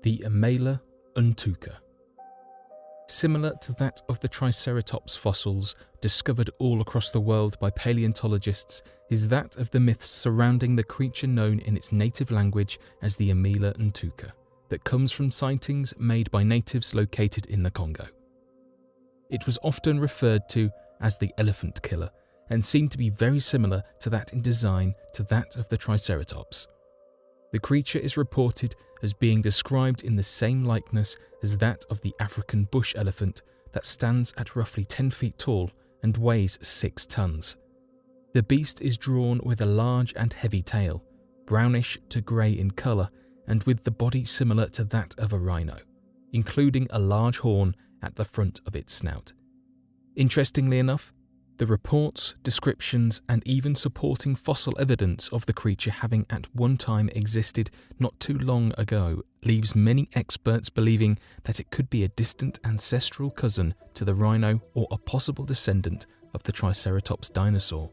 the Amela untuca. Similar to that of the Triceratops fossils discovered all across the world by paleontologists is that of the myths surrounding the creature known in its native language as the Amela untuca, that comes from sightings made by natives located in the Congo. It was often referred to as the elephant killer and seemed to be very similar to that in design to that of the Triceratops. The creature is reported as being described in the same likeness as that of the African bush elephant that stands at roughly 10 feet tall and weighs 6 tons. The beast is drawn with a large and heavy tail, brownish to grey in colour, and with the body similar to that of a rhino, including a large horn at the front of its snout. Interestingly enough, the reports, descriptions, and even supporting fossil evidence of the creature having at one time existed not too long ago leaves many experts believing that it could be a distant ancestral cousin to the rhino or a possible descendant of the Triceratops dinosaur.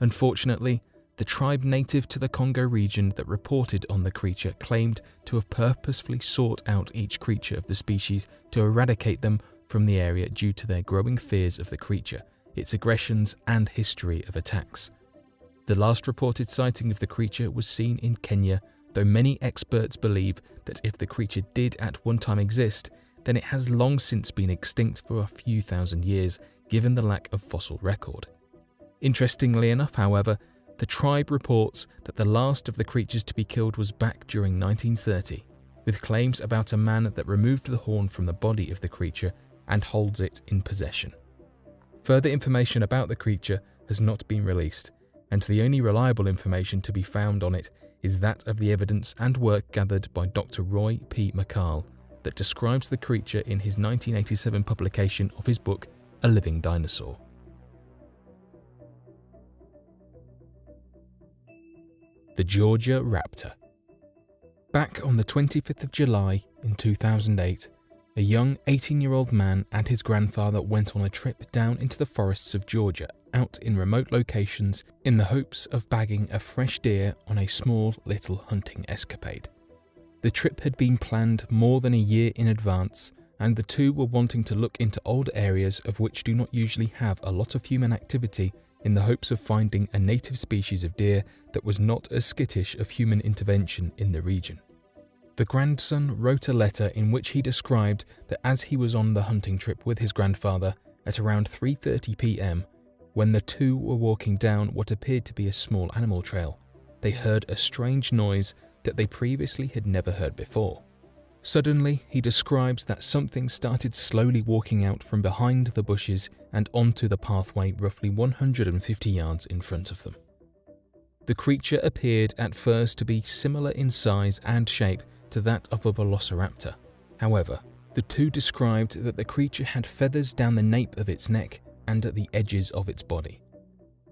Unfortunately, the tribe native to the Congo region that reported on the creature claimed to have purposefully sought out each creature of the species to eradicate them from the area due to their growing fears of the creature, its aggressions and history of attacks. The last reported sighting of the creature was seen in Kenya, though many experts believe that if the creature did at one time exist, then it has long since been extinct for a few thousand years, given the lack of fossil record. Interestingly enough, however, the tribe reports that the last of the creatures to be killed was back during 1930, with claims about a man that removed the horn from the body of the creature and holds it in possession. Further information about the creature has not been released, and the only reliable information to be found on it is that of the evidence and work gathered by Dr. Roy P. McCall that describes the creature in his 1987 publication of his book, A Living Dinosaur. The Georgia Raptor. Back on the 25th of July in 2008, a young 18-year-old man and his grandfather went on a trip down into the forests of Georgia, out in remote locations in the hopes of bagging a fresh deer on a small little hunting escapade. The trip had been planned more than a year in advance, and the two were wanting to look into old areas of which do not usually have a lot of human activity in the hopes of finding a native species of deer that was not as skittish of human intervention in the region. The grandson wrote a letter in which he described that as he was on the hunting trip with his grandfather at around 3:30 p.m, when the two were walking down what appeared to be a small animal trail, they heard a strange noise that they previously had never heard before. Suddenly, he describes that something started slowly walking out from behind the bushes and onto the pathway roughly 150 yards in front of them. The creature appeared at first to be similar in size and shape to that of a velociraptor. However, the two described that the creature had feathers down the nape of its neck and at the edges of its body.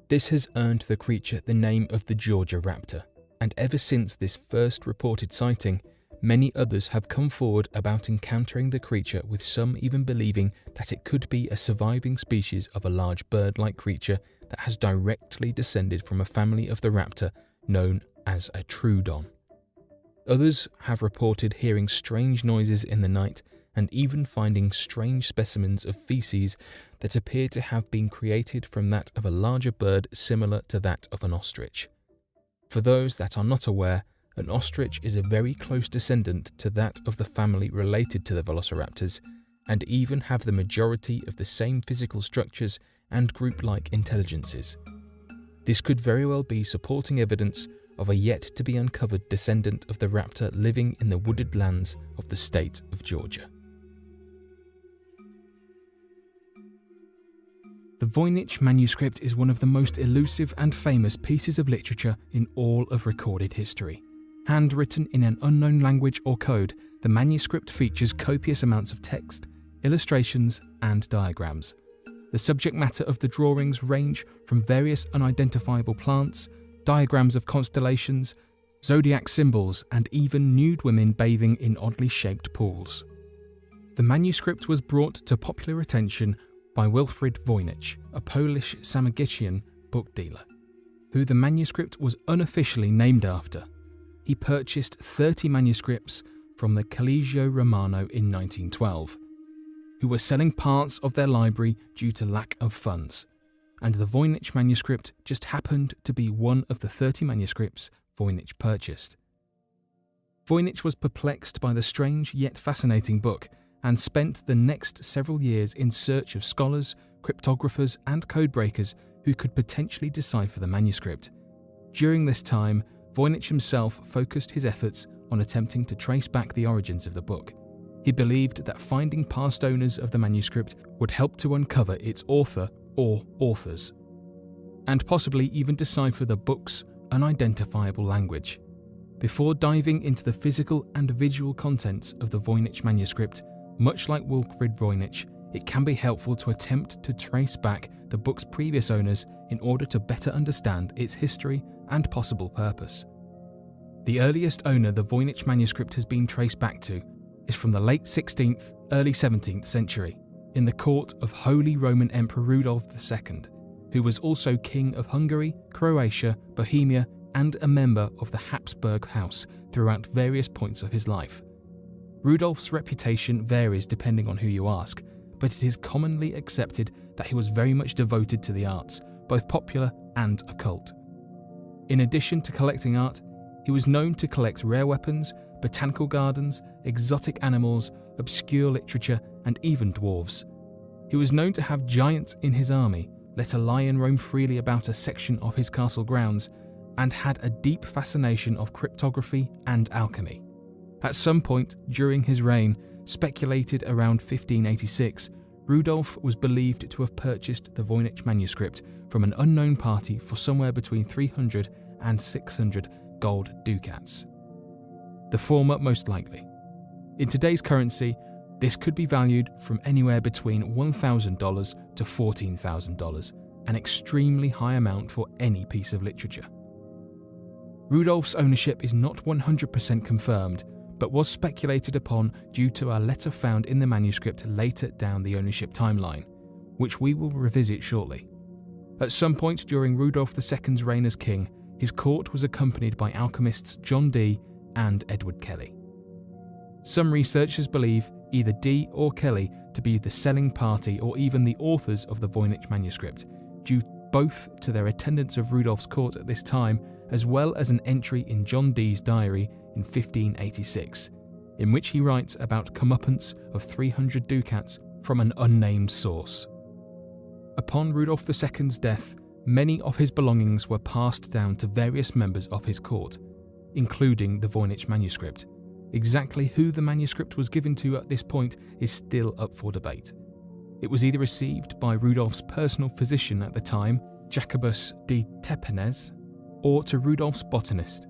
This has earned the creature the name of the Georgia Raptor, and ever since this first reported sighting, many others have come forward about encountering the creature, with some even believing that it could be a surviving species of a large bird-like creature that has directly descended from a family of the raptor known as a troodon. Others have reported hearing strange noises in the night and even finding strange specimens of feces that appear to have been created from that of a larger bird similar to that of an ostrich. For those that are not aware, an ostrich is a very close descendant to that of the family related to the velociraptors, and even have the majority of the same physical structures and group-like intelligences. This could very well be supporting evidence of a yet-to-be-uncovered descendant of the raptor living in the wooded lands of the state of Georgia. The Voynich manuscript is one of the most elusive and famous pieces of literature in all of recorded history. Handwritten in an unknown language or code, the manuscript features copious amounts of text, illustrations, and diagrams. The subject matter of the drawings range from various unidentifiable plants, diagrams of constellations, zodiac symbols, and even nude women bathing in oddly shaped pools. The manuscript was brought to popular attention by Wilfrid Voynich, a Polish Samogitian book dealer, who the manuscript was unofficially named after. He purchased 30 manuscripts from the Collegio Romano in 1912, who were selling parts of their library due to lack of funds, and the Voynich manuscript just happened to be one of the 30 manuscripts Voynich purchased. Voynich was perplexed by the strange yet fascinating book and spent the next several years in search of scholars, cryptographers and codebreakers who could potentially decipher the manuscript. During this time, Voynich himself focused his efforts on attempting to trace back the origins of the book. He believed that finding past owners of the manuscript would help to uncover its author or authors, and possibly even decipher the book's unidentifiable language. Before diving into the physical and visual contents of the Voynich manuscript, much like Wilfrid Voynich, it can be helpful to attempt to trace back the book's previous owners in order to better understand its history and possible purpose. The earliest owner the Voynich manuscript has been traced back to is from the late 16th, early 17th century, in the court of Holy Roman Emperor Rudolf II, who was also King of Hungary, Croatia, Bohemia, and a member of the Habsburg house throughout various points of his life. Rudolf's reputation varies depending on who you ask, but it is commonly accepted that he was very much devoted to the arts, both popular and occult. In addition to collecting art, he was known to collect rare weapons, botanical gardens, exotic animals, obscure literature, and even dwarves. He was known to have giants in his army, let a lion roam freely about a section of his castle grounds, and had a deep fascination of cryptography and alchemy. At some point during his reign, speculated around 1586, Rudolf was believed to have purchased the Voynich manuscript from an unknown party for somewhere between 300 and 600 gold ducats. The former most likely. In today's currency, this could be valued from anywhere between $1,000 to $14,000, an extremely high amount for any piece of literature. Rudolf's ownership is not 100% confirmed, but was speculated upon due to a letter found in the manuscript later down the ownership timeline, which we will revisit shortly. At some point during Rudolf II's reign as king, his court was accompanied by alchemists John Dee and Edward Kelly. Some researchers believe either Dee or Kelly to be the selling party or even the authors of the Voynich manuscript, due both to their attendance of Rudolf's court at this time, as well as an entry in John Dee's diary in 1586, in which he writes about comeuppance of 300 ducats from an unnamed source. Upon Rudolf II's death, many of his belongings were passed down to various members of his court, including the Voynich manuscript. Exactly who the manuscript was given to at this point is still up for debate. It was either received by Rudolf's personal physician at the time, Jacobus de Tepenez, or to Rudolf's botanist,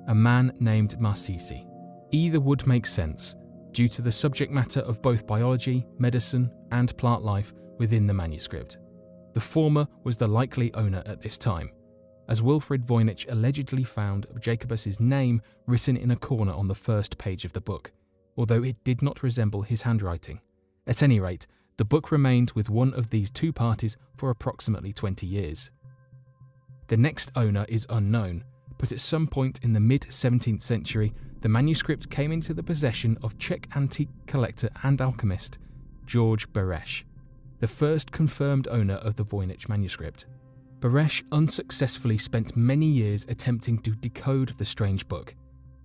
a man named Marcisi. Either would make sense, due to the subject matter of both biology, medicine, and plant life within the manuscript. The former was the likely owner at this time, as Wilfrid Voynich allegedly found Jacobus's name written in a corner on the first page of the book, although it did not resemble his handwriting. At any rate, the book remained with one of these two parties for approximately 20 years. The next owner is unknown, but at some point in the mid-17th century, the manuscript came into the possession of Czech antique collector and alchemist George Beresch, the first confirmed owner of the Voynich manuscript. Beresch unsuccessfully spent many years attempting to decode the strange book.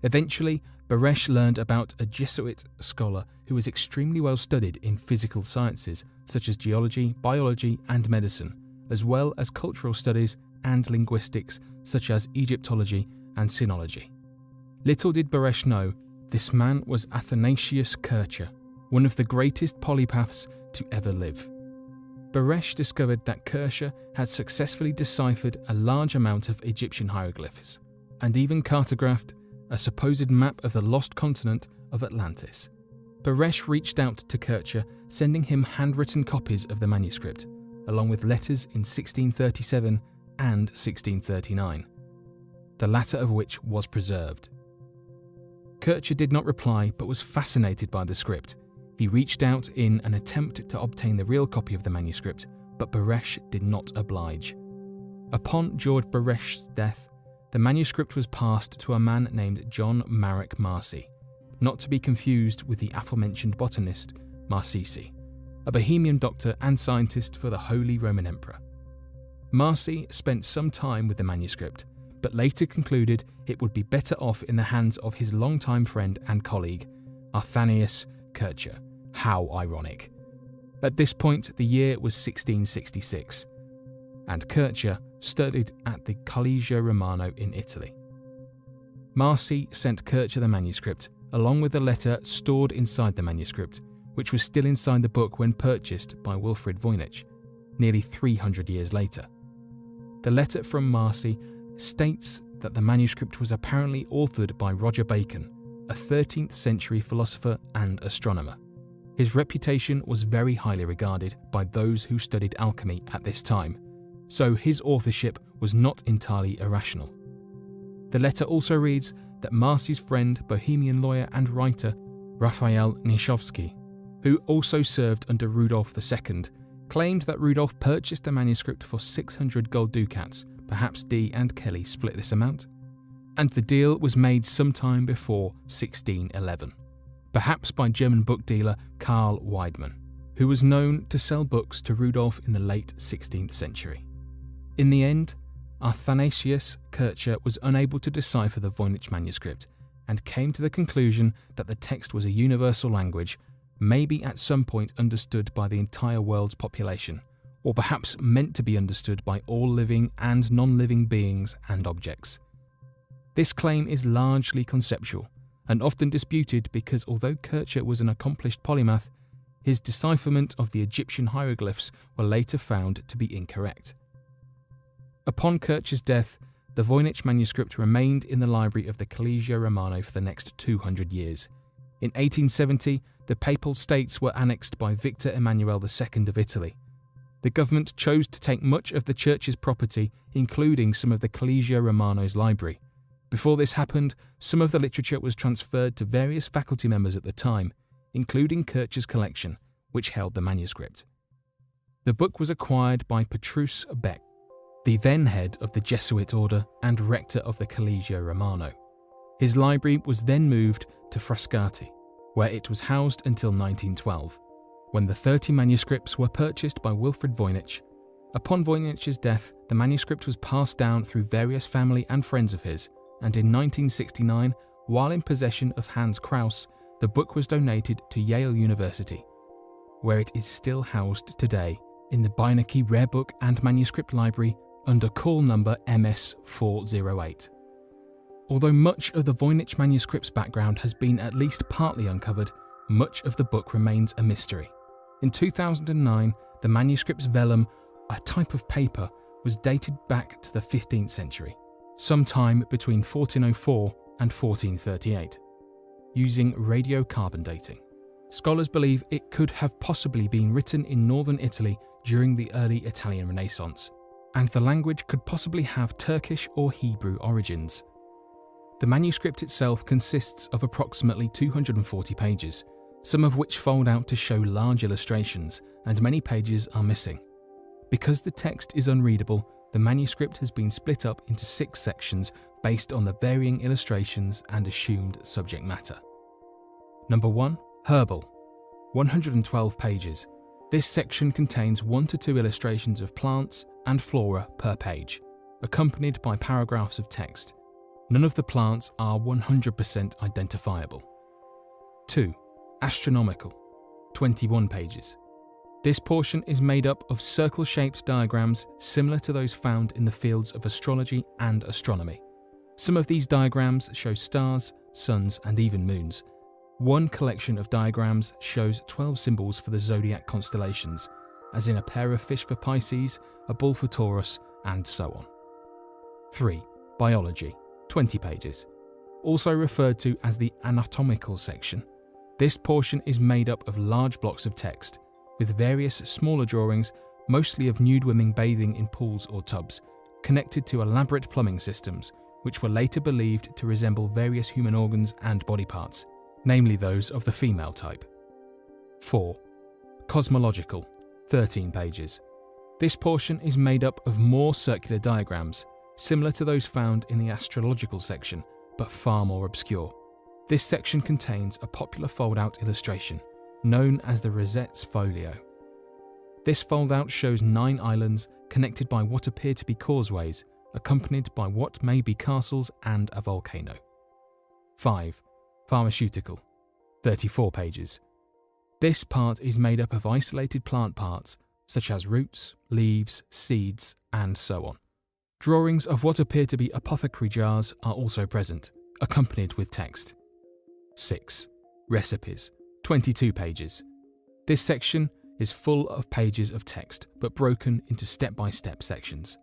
Eventually, Beresch learned about a Jesuit scholar who was extremely well studied in physical sciences such as geology, biology, and medicine, as well as cultural studies and linguistics such as Egyptology and Sinology. Little did Beresch know, this man was Athanasius Kircher, one of the greatest polymaths to ever live. Beresch discovered that Kircher had successfully deciphered a large amount of Egyptian hieroglyphs, and even cartographed a supposed map of the lost continent of Atlantis. Beresch reached out to Kircher, sending him handwritten copies of the manuscript, along with letters in 1637 and 1639, the latter of which was preserved. Kircher did not reply, but was fascinated by the script. He reached out in an attempt to obtain the real copy of the manuscript, but Beresch did not oblige. Upon George Beresch's death, the manuscript was passed to a man named John Marek Marcy, not to be confused with the aforementioned botanist Marcisi, a Bohemian doctor and scientist for the Holy Roman Emperor. Marci spent some time with the manuscript, but later concluded it would be better off in the hands of his longtime friend and colleague, Athanasius Kircher. How ironic. At this point, the year was 1666, and Kircher studied at the Collegio Romano in Italy. Marci sent Kircher the manuscript, along with a letter stored inside the manuscript, which was still inside the book when purchased by Wilfrid Voynich, nearly 300 years later. The letter from Marci states that the manuscript was apparently authored by Roger Bacon, a 13th century philosopher and astronomer. His reputation was very highly regarded by those who studied alchemy at this time, so his authorship was not entirely irrational. The letter also reads that Marci's friend, Bohemian lawyer and writer Raphael Nischowski, who also served under Rudolf II, claimed that Rudolf purchased the manuscript for 600 gold ducats. Perhaps Dee and Kelly split this amount, and the deal was made sometime before 1611, perhaps by German book dealer Karl Weidmann, who was known to sell books to Rudolf in the late 16th century. In the end, Athanasius Kircher was unable to decipher the Voynich manuscript and came to the conclusion that the text was a universal language, maybe at some point understood by the entire world's population, or perhaps meant to be understood by all living and non-living beings and objects. This claim is largely conceptual and often disputed because although Kircher was an accomplished polymath, his decipherment of the Egyptian hieroglyphs were later found to be incorrect. Upon Kircher's death, the Voynich manuscript remained in the library of the Collegio Romano for the next 200 years. In 1870, the Papal States were annexed by Victor Emmanuel II of Italy. The government chose to take much of the church's property, including some of the Collegio Romano's library. Before this happened, some of the literature was transferred to various faculty members at the time, including Kircher's collection, which held the manuscript. The book was acquired by Petrus Beck, the then head of the Jesuit order and rector of the Collegio Romano. His library was then moved to Frascati, where it was housed until 1912, when the 30 manuscripts were purchased by Wilfrid Voynich. Upon Voynich's death, the manuscript was passed down through various family and friends of his, and in 1969, while in possession of Hans Kraus, the book was donated to Yale University, where it is still housed today in the Beinecke Rare Book and Manuscript Library under call number MS408. Although much of the Voynich manuscript's background has been at least partly uncovered, much of the book remains a mystery. In 2009, the manuscript's vellum, a type of paper, was dated back to the 15th century, sometime between 1404 and 1438, using radiocarbon dating. Scholars believe it could have possibly been written in northern Italy during the early Italian Renaissance, and the language could possibly have Turkish or Hebrew origins. The manuscript itself consists of approximately 240 pages, some of which fold out to show large illustrations, and many pages are missing. Because the text is unreadable, the manuscript has been split up into 6 sections based on the varying illustrations and assumed subject matter. Number 1. Herbal. 112 pages. This section contains 1 to 2 illustrations of plants and flora per page, accompanied by paragraphs of text. None of the plants are 100% identifiable. 2. Astronomical. 21 pages. This portion is made up of circle-shaped diagrams similar to those found in the fields of astrology and astronomy. Some of these diagrams show stars, suns, and even moons. One collection of diagrams shows 12 symbols for the zodiac constellations, as in a pair of fish for Pisces, a bull for Taurus, and so on. 3. Biology. 20 pages. Also referred to as the anatomical section, this portion is made up of large blocks of text, with various smaller drawings, mostly of nude women bathing in pools or tubs, connected to elaborate plumbing systems, which were later believed to resemble various human organs and body parts, namely those of the female type. 4. Cosmological. 13 pages. This portion is made up of more circular diagrams, similar to those found in the astrological section, but far more obscure. This section contains a popular fold-out illustration, known as the Rosette's Folio. This fold-out shows 9 islands connected by what appear to be causeways, accompanied by what may be castles and a volcano. 5. Pharmaceutical, 34 pages. This part is made up of isolated plant parts, such as roots, leaves, seeds, and so on. Drawings of what appear to be apothecary jars are also present, accompanied with text. 6. Recipes, 22 pages. This section is full of pages of text, but broken into step-by-step sections.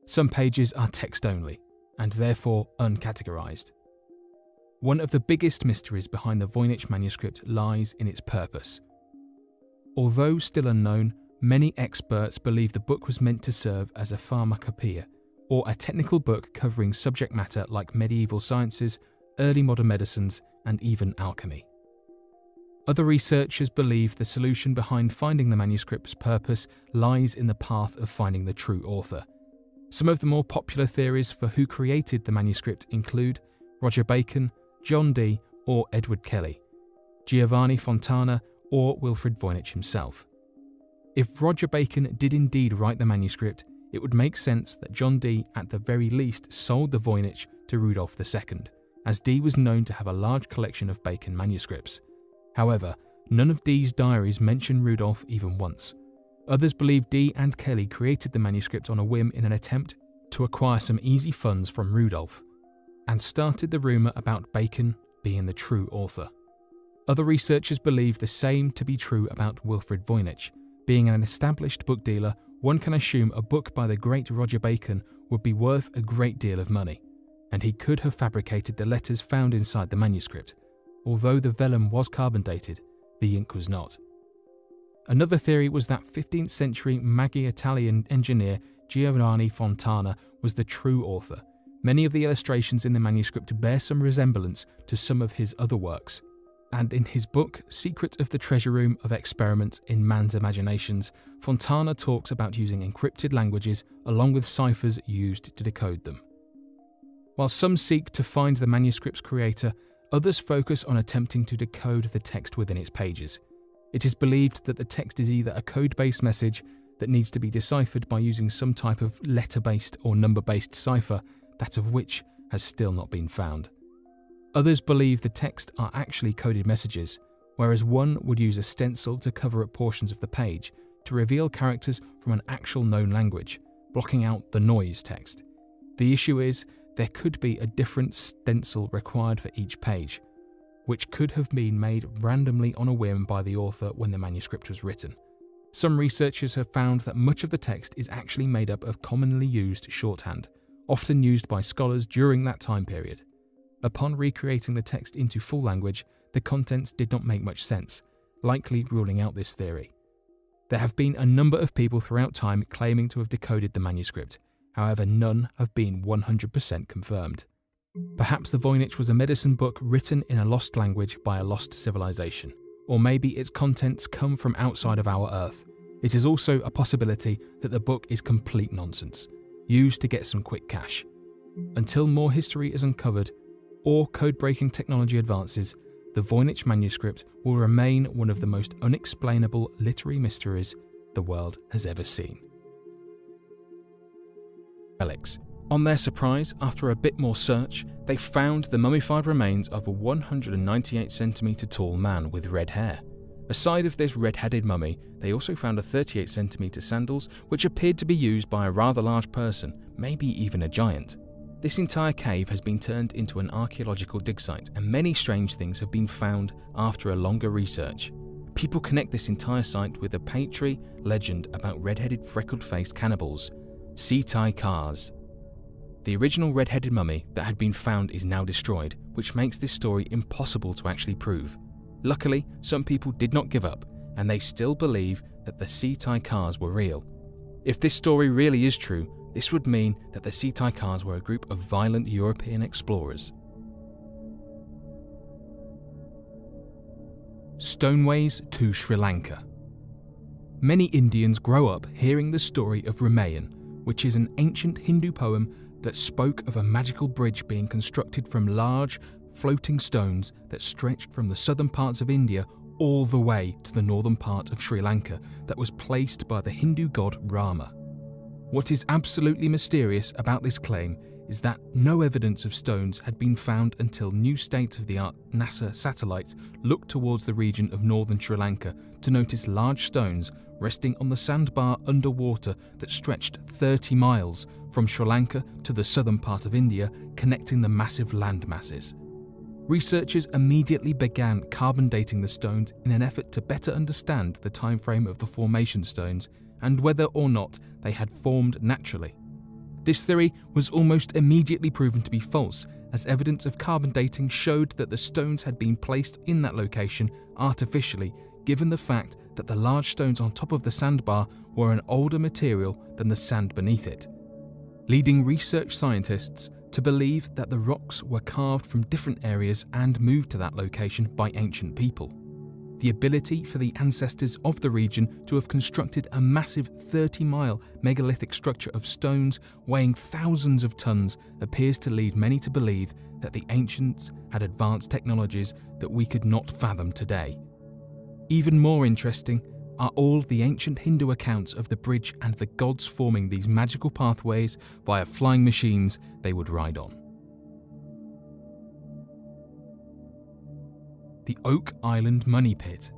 Some pages are text only, and therefore uncategorized. One of the biggest mysteries behind the Voynich manuscript lies in its purpose. Although still unknown, many experts believe the book was meant to serve as a pharmacopoeia, or a technical book covering subject matter like medieval sciences, early modern medicines, and even alchemy. Other researchers believe the solution behind finding the manuscript's purpose lies in the path of finding the true author. Some of the more popular theories for who created the manuscript include Roger Bacon, John Dee, or Edward Kelly, Giovanni Fontana, or Wilfrid Voynich himself. If Roger Bacon did indeed write the manuscript, it would make sense that John Dee at the very least sold the Voynich to Rudolph II, as Dee was known to have a large collection of Bacon manuscripts. However, none of Dee's diaries mention Rudolph even once. Others believe Dee and Kelly created the manuscript on a whim in an attempt to acquire some easy funds from Rudolph, and started the rumour about Bacon being the true author. Other researchers believe the same to be true about Wilfrid Voynich. Being an established book dealer, one can assume a book by the great Roger Bacon would be worth a great deal of money, and he could have fabricated the letters found inside the manuscript. Although the vellum was carbon dated, the ink was not. Another theory was that 15th century Italian engineer Giovanni Fontana was the true author. Many of the illustrations in the manuscript bear some resemblance to some of his other works, and in his book Secret of the Treasure Room of Experiment in Man's Imaginations, Fontana talks about using encrypted languages along with ciphers used to decode them. While some seek to find the manuscript's creator, others focus on attempting to decode the text within its pages. It is believed that the text is either a code-based message that needs to be deciphered by using some type of letter-based or number-based cipher, that of which has still not been found. Others believe the text are actually coded messages, whereas one would use a stencil to cover up portions of the page to reveal characters from an actual known language, blocking out the noise text. The issue is, there could be a different stencil required for each page, which could have been made randomly on a whim by the author when the manuscript was written. Some researchers have found that much of the text is actually made up of commonly used shorthand, often used by scholars during that time period. Upon recreating the text into full language, the contents did not make much sense, likely ruling out this theory. There have been a number of people throughout time claiming to have decoded the manuscript. However, none have been 100% confirmed. Perhaps the Voynich was a medicine book written in a lost language by a lost civilization, or maybe its contents come from outside of our Earth. It is also a possibility that the book is complete nonsense, used to get some quick cash. Until more history is uncovered, or code-breaking technology advances, the Voynich manuscript will remain one of the most unexplainable literary mysteries the world has ever seen. Relics. On their surprise, after a bit more search, they found the mummified remains of a 198cm tall man with red hair. Aside of this red-headed mummy, they also found a 38cm sandals which appeared to be used by a rather large person, maybe even a giant. This entire cave has been turned into an archaeological dig site, and many strange things have been found after a longer research. People connect this entire site with a Patri legend about red-headed freckled-faced cannibals, Sitai Kars. The original red-headed mummy that had been found is now destroyed, which makes this story impossible to actually prove. Luckily, some people did not give up, and they still believe that the Sitai Kars were real. If this story really is true, this would mean that the Sitai Kars were a group of violent European explorers. Stoneways to Sri Lanka. Many Indians grow up hearing the story of Ramayan, which is an ancient Hindu poem that spoke of a magical bridge being constructed from large, floating stones that stretched from the southern parts of India all the way to the northern part of Sri Lanka that was placed by the Hindu god Rama. What is absolutely mysterious about this claim is that no evidence of stones had been found until new state-of-the-art NASA satellites looked towards the region of northern Sri Lanka to notice large stones resting on the sandbar underwater that stretched 30 miles from Sri Lanka to the southern part of India, connecting the massive land masses. Researchers immediately began carbon dating the stones in an effort to better understand the time frame of the formation stones and whether or not they had formed naturally. This theory was almost immediately proven to be false, as evidence of carbon dating showed that the stones had been placed in that location artificially, given the fact that the large stones on top of the sandbar were an older material than the sand beneath it, leading research scientists to believe that the rocks were carved from different areas and moved to that location by ancient people. The ability for the ancestors of the region to have constructed a massive 30-mile megalithic structure of stones weighing thousands of tons appears to lead many to believe that the ancients had advanced technologies that we could not fathom today. Even more interesting are all the ancient Hindu accounts of the bridge and the gods forming these magical pathways via flying machines they would ride on. The Oak Island Money Pit.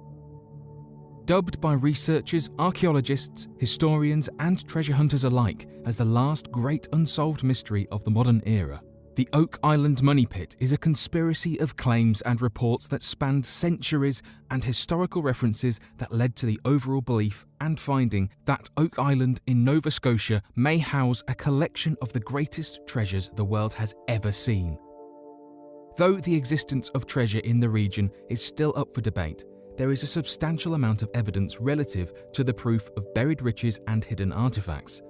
Dubbed by researchers, archaeologists, historians and treasure hunters alike as the last great unsolved mystery of the modern era, the Oak Island Money Pit is a conspiracy of claims and reports that spanned centuries and historical references that led to the overall belief and finding that Oak Island in Nova Scotia may house a collection of the greatest treasures the world has ever seen. Though the existence of treasure in the region is still up for debate, there is a substantial amount of evidence relative to the proof of buried riches and hidden artifacts.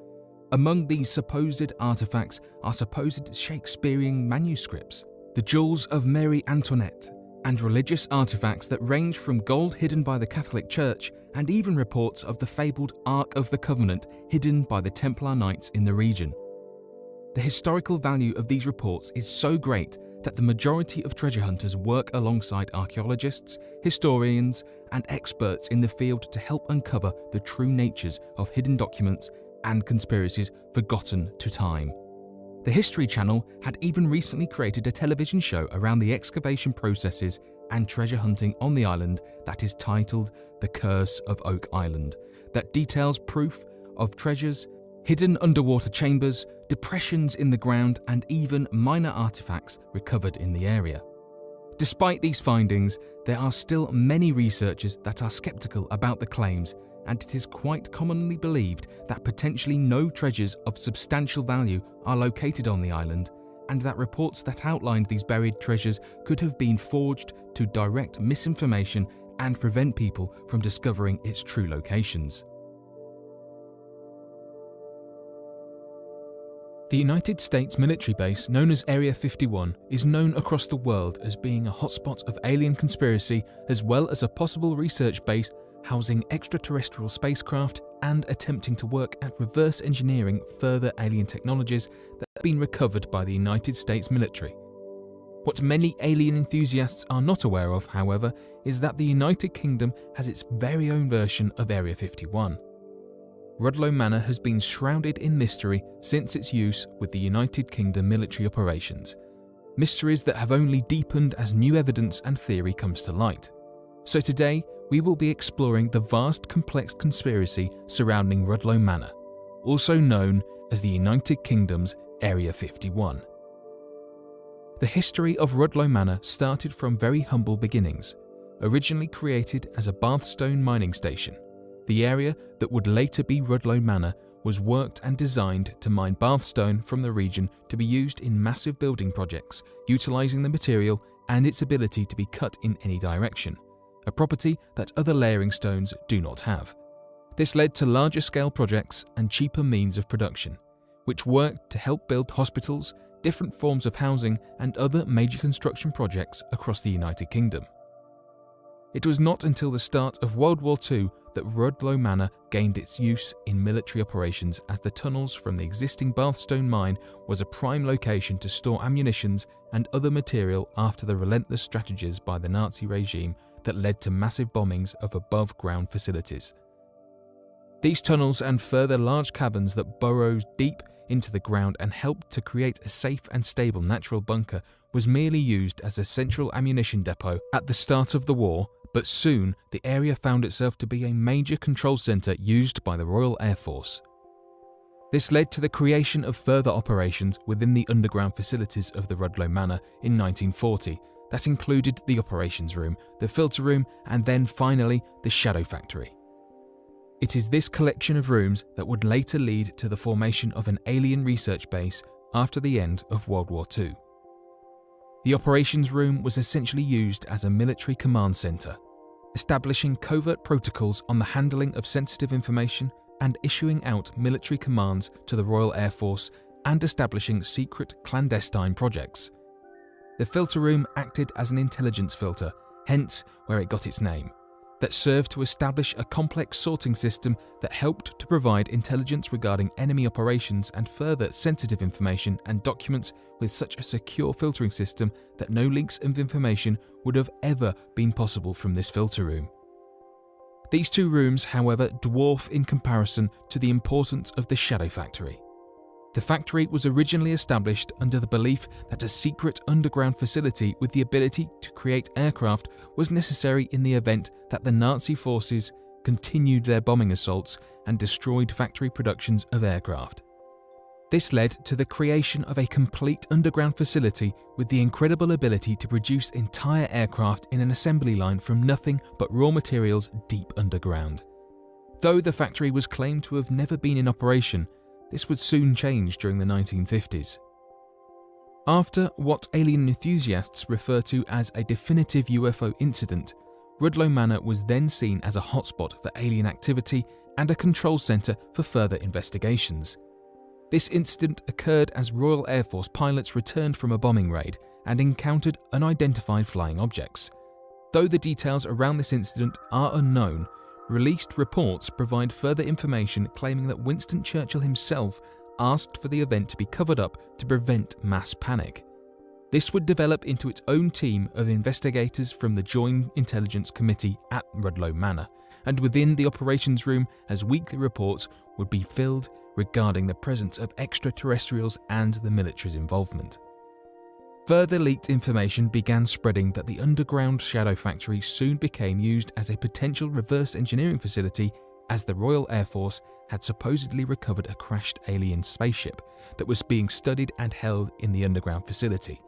Among these supposed artifacts are supposed Shakespearean manuscripts, the jewels of Mary Antoinette, and religious artifacts that range from gold hidden by the Catholic Church and even reports of the fabled Ark of the Covenant hidden by the Templar Knights in the region. The historical value of these reports is so great that the majority of treasure hunters work alongside archaeologists, historians, and experts in the field to help uncover the true natures of hidden documents and conspiracies forgotten to time. The History Channel had even recently created a television show around the excavation processes and treasure hunting on the island that is titled The Curse of Oak Island, that details proof of treasures, hidden underwater chambers, depressions in the ground, and even minor artifacts recovered in the area. Despite these findings, there are still many researchers that are skeptical about the claims, and it is quite commonly believed that potentially no treasures of substantial value are located on the island, and that reports that outlined these buried treasures could have been forged to direct misinformation and prevent people from discovering its true locations. The United States military base known as Area 51 is known across the world as being a hotspot of alien conspiracy, as well as a possible research base housing extraterrestrial spacecraft and attempting to work at reverse engineering further alien technologies that have been recovered by the United States military. What many alien enthusiasts are not aware of, however, is that the United Kingdom has its very own version of Area 51. Rudloe Manor has been shrouded in mystery since its use with the United Kingdom military operations, mysteries that have only deepened as new evidence and theory comes to light. So today, we will be exploring the vast complex conspiracy surrounding Rudloe Manor, also known as the United Kingdom's Area 51. The history of Rudloe Manor started from very humble beginnings. Originally created as a Bathstone mining station, the area that would later be Rudloe Manor was worked and designed to mine Bathstone from the region to be used in massive building projects, utilising the material and its ability to be cut in any direction, a property that other layering stones do not have. This led to larger scale projects and cheaper means of production, which worked to help build hospitals, different forms of housing and other major construction projects across the United Kingdom. It was not until the start of World War II that Rudloe Manor gained its use in military operations, as the tunnels from the existing Bathstone mine was a prime location to store ammunitions and other material after the relentless strategies by the Nazi regime that led to massive bombings of above-ground facilities. These tunnels and further large caverns that burrowed deep into the ground and helped to create a safe and stable natural bunker was merely used as a central ammunition depot at the start of the war, but soon the area found itself to be a major control centre used by the Royal Air Force. This led to the creation of further operations within the underground facilities of the Rudloe Manor in 1940 that included the operations room, the filter room, and then finally the shadow factory. It is this collection of rooms that would later lead to the formation of an alien research base after the end of World War II. The operations room was essentially used as a military command centre, establishing covert protocols on the handling of sensitive information and issuing out military commands to the Royal Air Force and establishing secret clandestine projects. The filter room acted as an intelligence filter, hence where it got its name, that served to establish a complex sorting system that helped to provide intelligence regarding enemy operations and further sensitive information and documents with such a secure filtering system that no leaks of information would have ever been possible from this filter room. These two rooms, however, dwarf in comparison to the importance of the shadow factory. The factory was originally established under the belief that a secret underground facility with the ability to create aircraft was necessary in the event that the Nazi forces continued their bombing assaults and destroyed factory productions of aircraft. This led to the creation of a complete underground facility with the incredible ability to produce entire aircraft in an assembly line from nothing but raw materials deep underground. Though the factory was claimed to have never been in operation, this would soon change during the 1950s. After what alien enthusiasts refer to as a definitive UFO incident, Rudloe Manor was then seen as a hotspot for alien activity and a control centre for further investigations. This incident occurred as Royal Air Force pilots returned from a bombing raid and encountered unidentified flying objects. Though the details around this incident are unknown, released reports provide further information claiming that Winston Churchill himself asked for the event to be covered up to prevent mass panic. This would develop into its own team of investigators from the Joint Intelligence Committee at Rudloe Manor, and within the operations room as weekly reports would be filled regarding the presence of extraterrestrials and the military's involvement. Further leaked information began spreading that the underground shadow factory soon became used as a potential reverse engineering facility, as the Royal Air Force had supposedly recovered a crashed alien spaceship that was being studied and held in the underground facility.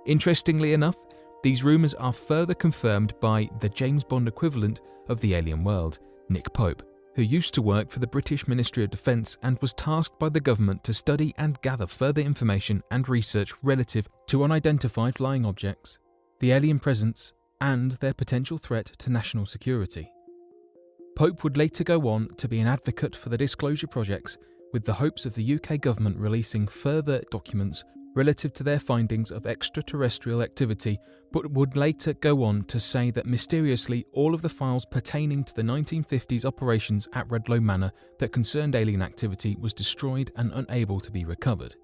Interestingly enough, these rumours are further confirmed by the James Bond equivalent of the alien world, Nick Pope, who used to work for the British Ministry of Defence and was tasked by the government to study and gather further information and research relative to unidentified flying objects, the alien presence, and their potential threat to national security. Pope would later go on to be an advocate for the disclosure projects, with the hopes of the UK government releasing further documents relative to their findings of extraterrestrial activity, but would later go on to say that mysteriously all of the files pertaining to the 1950s operations at Rudloe Manor that concerned alien activity was destroyed and unable to be recovered.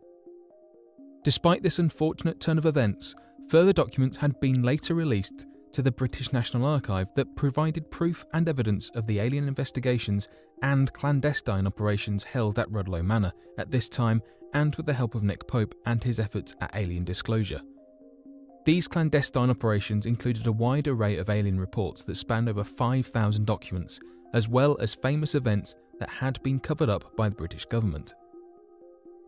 Despite this unfortunate turn of events, further documents had been later released to the British National Archive that provided proof and evidence of the alien investigations and clandestine operations held at Rudloe Manor at this time, and with the help of Nick Pope and his efforts at alien disclosure. These clandestine operations included a wide array of alien reports that spanned over 5,000 documents, as well as famous events that had been covered up by the British government.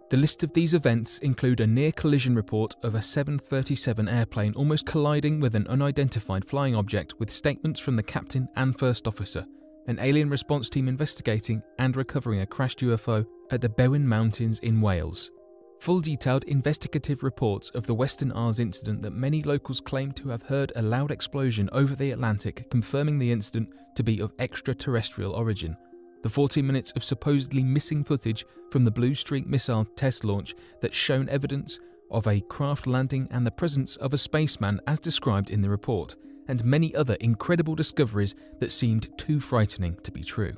The list of these events include a near-collision report of a 737 airplane almost colliding with an unidentified flying object, with statements from the captain and first officer, an alien response team investigating and recovering a crashed UFO at the Bewin Mountains in Wales. Full detailed investigative reports of the Western Isles incident that many locals claim to have heard a loud explosion over the Atlantic, confirming the incident to be of extraterrestrial origin. The 14 minutes of supposedly missing footage from the Blue Streak missile test launch that shown evidence of a craft landing and the presence of a spaceman as described in the report, and many other incredible discoveries that seemed too frightening to be true.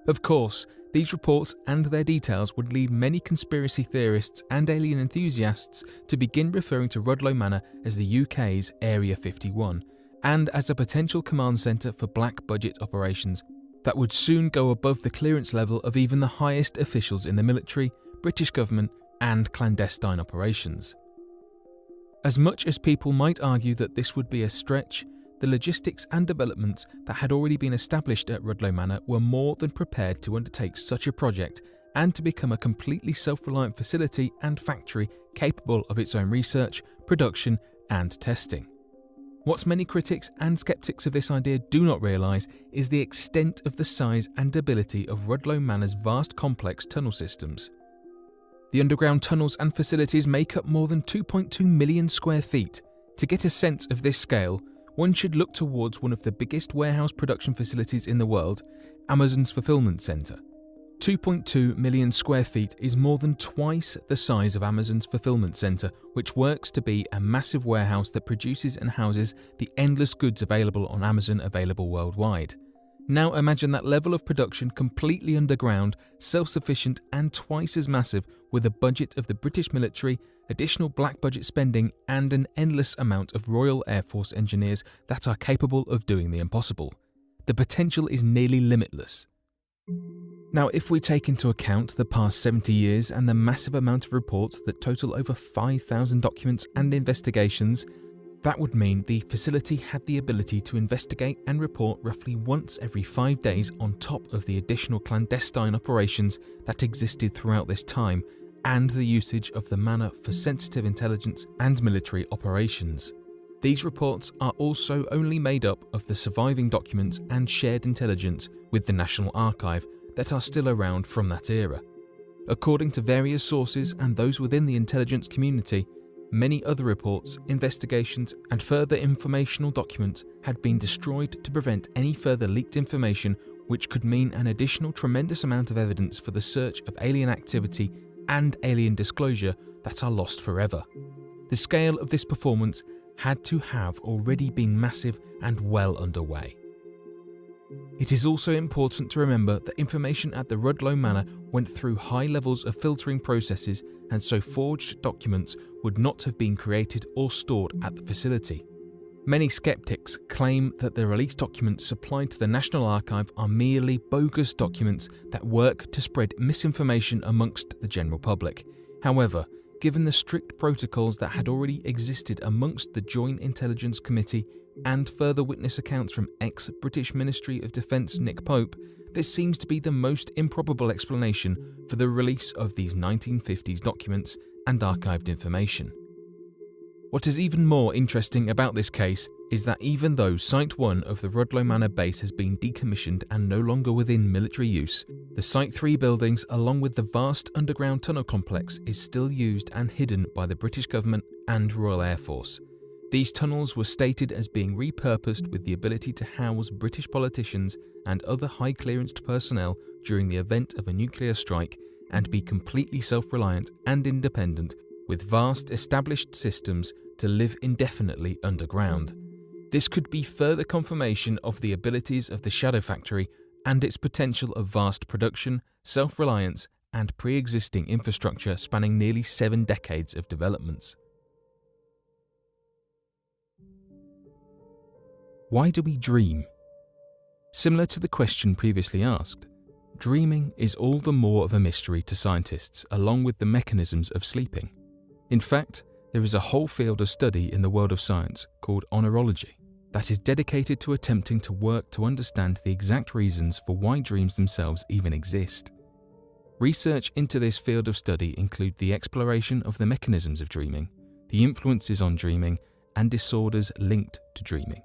Of course, these reports and their details would lead many conspiracy theorists and alien enthusiasts to begin referring to Rudloe Manor as the UK's Area 51, and as a potential command centre for black budget operations that would soon go above the clearance level of even the highest officials in the military, British government, and clandestine operations. As much as people might argue that this would be a stretch, the logistics and developments that had already been established at Rudloe Manor were more than prepared to undertake such a project and to become a completely self-reliant facility and factory capable of its own research, production, and testing. What many critics and skeptics of this idea do not realise is the extent of the size and ability of Rudloe Manor's vast complex tunnel systems. The underground tunnels and facilities make up more than 2.2 million square feet. To get a sense of this scale, one should look towards one of the biggest warehouse production facilities in the world, Amazon's fulfillment centre. 2.2 million square feet is more than twice the size of Amazon's fulfillment centre, which works to be a massive warehouse that produces and houses the endless goods available on Amazon available worldwide. Now imagine that level of production completely underground, self-sufficient and twice as massive, with a budget of the British military, additional black budget spending and an endless amount of Royal Air Force engineers that are capable of doing the impossible. The potential is nearly limitless. Now, if we take into account the past 70 years and the massive amount of reports that total over 5,000 documents and investigations, that would mean the facility had the ability to investigate and report roughly once every 5 days on top of the additional clandestine operations that existed throughout this time and the usage of the manor for sensitive intelligence and military operations. These reports are also only made up of the surviving documents and shared intelligence with the National Archive that are still around from that era. According to various sources and those within the intelligence community, many other reports, investigations, and further informational documents had been destroyed to prevent any further leaked information, which could mean an additional tremendous amount of evidence for the search of alien activity and alien disclosure that are lost forever. The scale of this performance had to have already been massive and well underway. It is also important to remember that information at the Rudloe Manor went through high levels of filtering processes, and so forged documents would not have been created or stored at the facility. Many skeptics claim that the released documents supplied to the National Archive are merely bogus documents that work to spread misinformation amongst the general public. However, given the strict protocols that had already existed amongst the Joint Intelligence Committee and further witness accounts from ex-British Ministry of Defence Nick Pope, this seems to be the most improbable explanation for the release of these 1950s documents and archived information. What is even more interesting about this case is that even though Site 1 of the Rudloe Manor base has been decommissioned and no longer within military use, the Site 3 buildings along with the vast underground tunnel complex is still used and hidden by the British government and Royal Air Force. These tunnels were stated as being repurposed with the ability to house British politicians and other high-clearanced personnel during the event of a nuclear strike and be completely self-reliant and independent with vast established systems to live indefinitely underground. This could be further confirmation of the abilities of the Shadow Factory and its potential of vast production, self-reliance, and pre-existing infrastructure spanning nearly 7 decades of developments. Why do we dream? Similar to the question previously asked, dreaming is all the more of a mystery to scientists, along with the mechanisms of sleeping. In fact, there is a whole field of study in the world of science called oneirology that is dedicated to attempting to work to understand the exact reasons for why dreams themselves even exist. Research into this field of study include the exploration of the mechanisms of dreaming, the influences on dreaming, and disorders linked to dreaming.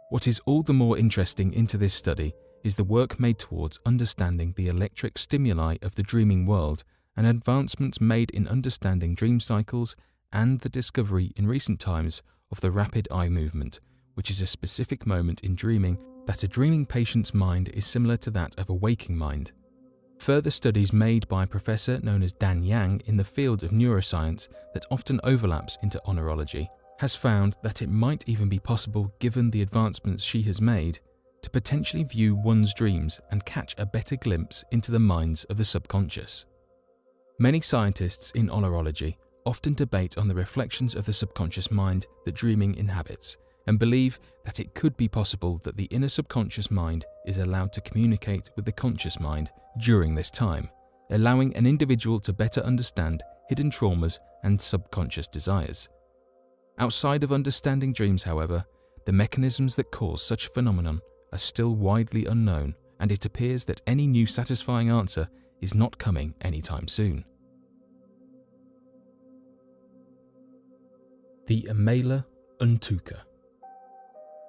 What is all the more interesting into this study is the work made towards understanding the electric stimuli of the dreaming world and advancements made in understanding dream cycles and the discovery in recent times of the rapid eye movement, which is a specific moment in dreaming that a dreaming patient's mind is similar to that of a waking mind. Further studies made by a professor known as Dan Yang in the field of neuroscience that often overlaps into oneirology has found that it might even be possible, given the advancements she has made, to potentially view one's dreams and catch a better glimpse into the minds of the subconscious. Many scientists in olerology often debate on the reflections of the subconscious mind that dreaming inhabits, and believe that it could be possible that the inner subconscious mind is allowed to communicate with the conscious mind during this time, allowing an individual to better understand hidden traumas and subconscious desires. Outside of understanding dreams, however, the mechanisms that cause such a phenomenon are still widely unknown, and it appears that any new satisfying answer is not coming anytime soon. The Amela untuca.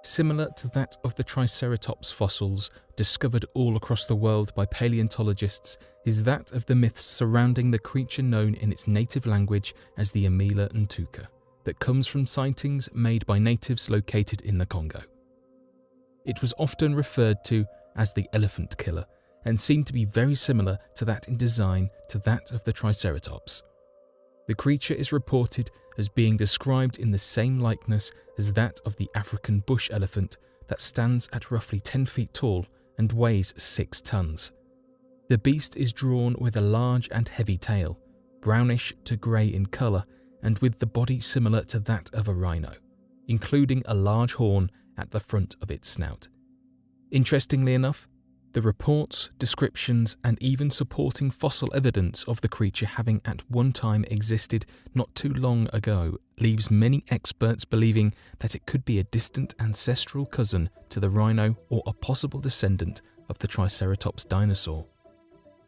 Similar to that of the Triceratops fossils discovered all across the world by paleontologists is that of the myths surrounding the creature known in its native language as the Amela untuca, that comes from sightings made by natives located in the Congo. It was often referred to as the elephant killer and seemed to be very similar to that in design to that of the Triceratops. The creature is reported as being described in the same likeness as that of the African bush elephant that stands at roughly 10 feet tall and weighs 6 tons. The beast is drawn with a large and heavy tail, brownish to grey in colour, and with the body similar to that of a rhino, including a large horn at the front of its snout. Interestingly enough, the reports, descriptions, and even supporting fossil evidence of the creature having at one time existed not too long ago leaves many experts believing that it could be a distant ancestral cousin to the rhino or a possible descendant of the Triceratops dinosaur.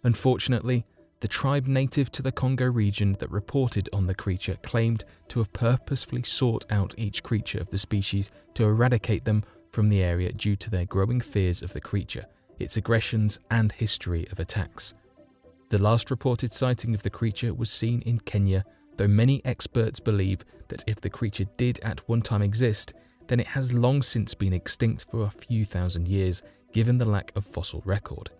Unfortunately, the tribe native to the Congo region that reported on the creature claimed to have purposefully sought out each creature of the species to eradicate them from the area due to their growing fears of the creature, its aggressions and history of attacks. The last reported sighting of the creature was seen in Kenya, though many experts believe that if the creature did at one time exist, then it has long since been extinct for a few thousand years, given the lack of fossil record.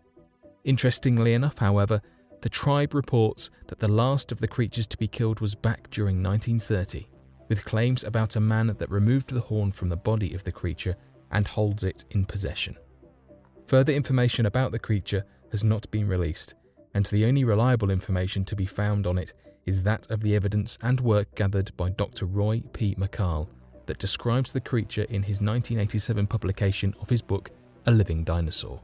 Interestingly enough, however, the tribe reports that the last of the creatures to be killed was back during 1930, with claims about a man that removed the horn from the body of the creature and holds it in possession. Further information about the creature has not been released, and the only reliable information to be found on it is that of the evidence and work gathered by Dr. Roy P. McCall that describes the creature in his 1987 publication of his book, A Living Dinosaur.